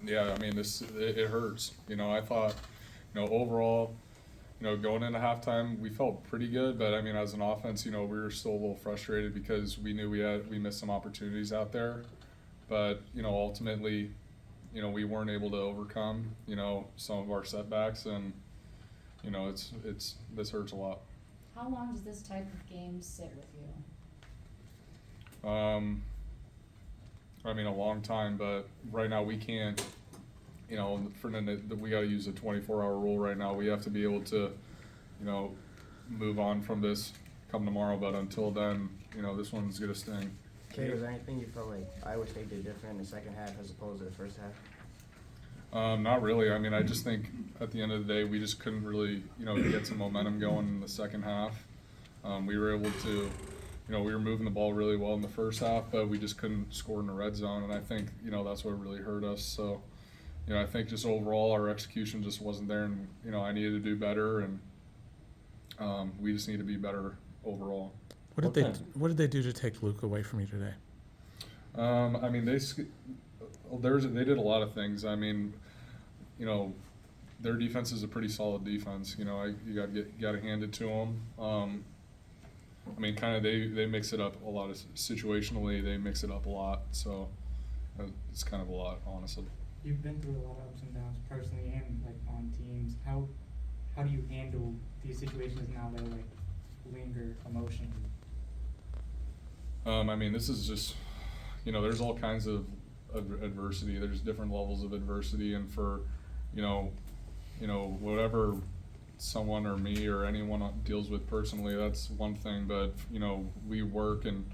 Yeah, I mean, it hurts. I thought, overall, going into halftime, we felt pretty good, but I mean, as an offense, we were still a little frustrated because we knew we missed some opportunities out there, but ultimately, we weren't able to overcome, some of our setbacks, and it's this hurts a lot. How long does this type of game sit with you? I mean, a long time, but right now we can't. We got to use the 24-hour rule right now. We have to be able to, move on from this come tomorrow. But until then, this one's gonna sting. Cade, was there anything you felt like Iowa State did different in the second half as opposed to the first half? Not really. I mean, I just think at the end of the day, we just couldn't really, get some momentum going in the second half. We were able to, we were moving the ball really well in the first half, but we just couldn't score in the red zone. And I think, that's what really hurt us. So, I think just overall our execution just wasn't there, and I needed to do better, and we just need to be better overall. What did they do to take Luke away from you today? I mean, they did a lot of things. I mean, their defense is a pretty solid defense. You got to hand it to them. I mean, kind of they mix it up a lot situationally. They mix it up a lot, so it's kind of a lot, honestly. You've been through a lot of ups and downs personally and like on teams. How do you handle these situations now that like linger emotionally? I mean, this is just, there's all kinds of adversity. There's different levels of adversity, and for, whatever someone or me or anyone deals with personally, that's one thing. But we work, and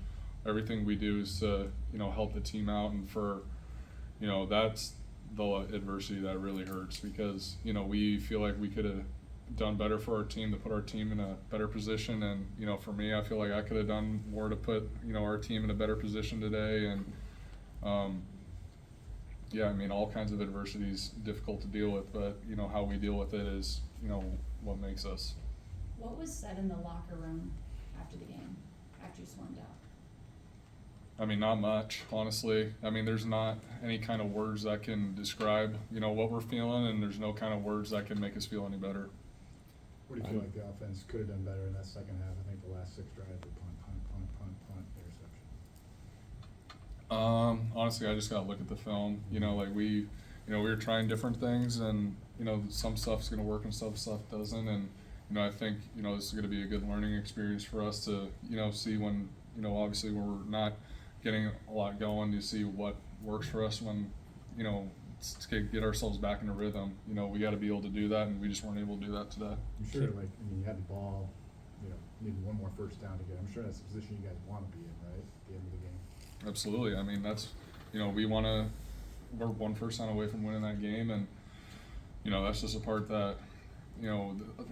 everything we do is to help the team out, and for that's the adversity that really hurts, because we feel like we could have done better for our team to put our team in a better position, and for me, I feel like I could have done more to put our team in a better position today. And yeah, I mean, all kinds of adversity is difficult to deal with, but how we deal with it is what makes us. What was said in the locker room after the game, after you swarmed out? I mean, not much, honestly. I mean, there's not any kind of words that can describe what we're feeling, and there's no kind of words that can make us feel any better. What do you feel like the offense could have done better in that second half? I think the last 6 drives were punt, interception. Honestly, I just gotta look at the film. Like we were trying different things, and some stuff's gonna work and some stuff doesn't. And I think this is gonna be a good learning experience for us to see when obviously when we're not getting a lot going, to see what works for us when to get ourselves back in a rhythm. We got to be able to do that, and we just weren't able to do that today. I'm sure, you had the ball, maybe one more first down to get. I'm sure that's the position you guys want to be in, right? At the end of the game. Absolutely. I mean, that's, we're one first down away from winning that game, and, that's just a part that,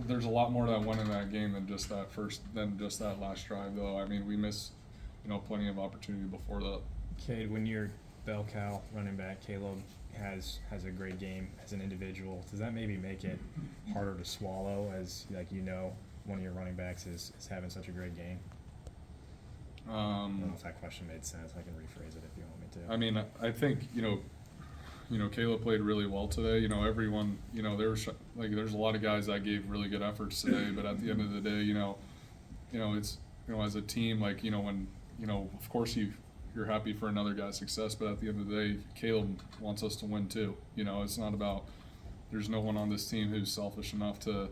there's a lot more that went in that game than just that last drive, though. I mean, we missed, plenty of opportunity before that. Cade, when your bell cow running back Caleb has a great game as an individual, does that maybe make it harder to swallow as one of your running backs is having such a great game? I don't know if that question made sense. I can rephrase it if you want me to. I mean, I think Caleb played really well today. Everyone, there's a lot of guys that gave really good efforts today, but at the end of the day, it's as a team, when of course you're happy for another guy's success, but at the end of the day, Caleb wants us to win too. It's not about, there's no one on this team who's selfish enough to,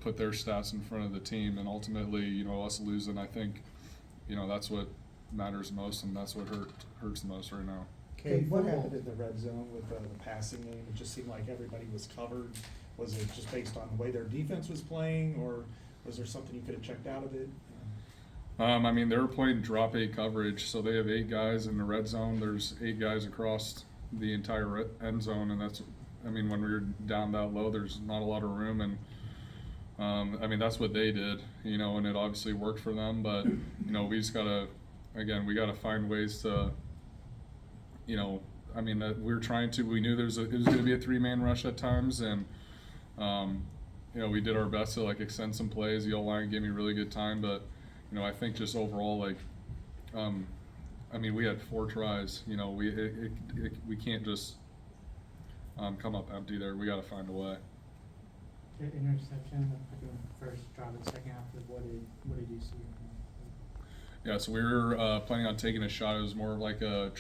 put their stats in front of the team, and ultimately, us losing, I think, that's what matters most, and that's what hurts the most right now. Cade, what happened in the red zone with the passing game? It just seemed like everybody was covered. Was it just based on the way their defense was playing, or was there something you could have checked out of it? I mean, they were playing drop 8 coverage, so they have 8 guys in the red zone. There's 8 guys across the entire end zone, and that's, I mean, when we were down that low, there's not a lot of room, and I mean, that's what they did, and it obviously worked for them, but, we just gotta, again, we gotta find ways to, I mean, we knew it was gonna be a 3-man rush at times, and, we did our best to, extend some plays. The O-line gave me really good time, but, I think just overall, I mean, we had 4 tries. We can't just, come up empty there. We got to find a way. The interception, like in the first drive of the second half, what did you see? Yeah, so we were planning on taking a shot. It was more of like a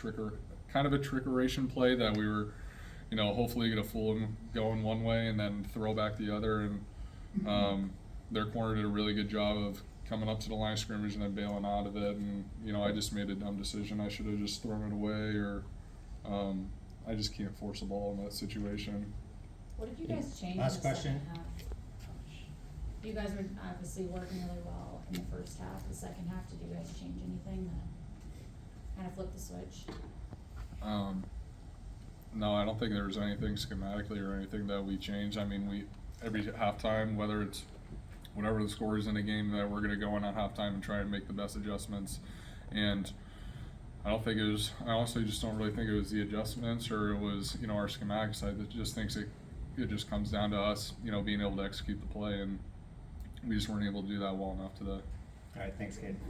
kind of a trickeration play that we were, hopefully going to fool them going one way and then throw back the other. And their corner did a really good job of coming up to the line of scrimmage and then bailing out of it. And, I just made a dumb decision. I should have just thrown it away, or I just can't force a ball in that situation. What did you guys change in the Last question. second half? You guys were obviously working really well in the first half. The second half, did you guys change anything that kind of flipped the switch? No, I don't think there was anything schematically or anything that we changed. I mean, every halftime, whether it's whatever the score is in a game, that we're going to go in at halftime and try and make the best adjustments. And I honestly just don't really think it was the adjustments or it was, our schematic side that just thinks it just comes down to us, being able to execute the play, and we just weren't able to do that well enough today. All right, thanks, Cade.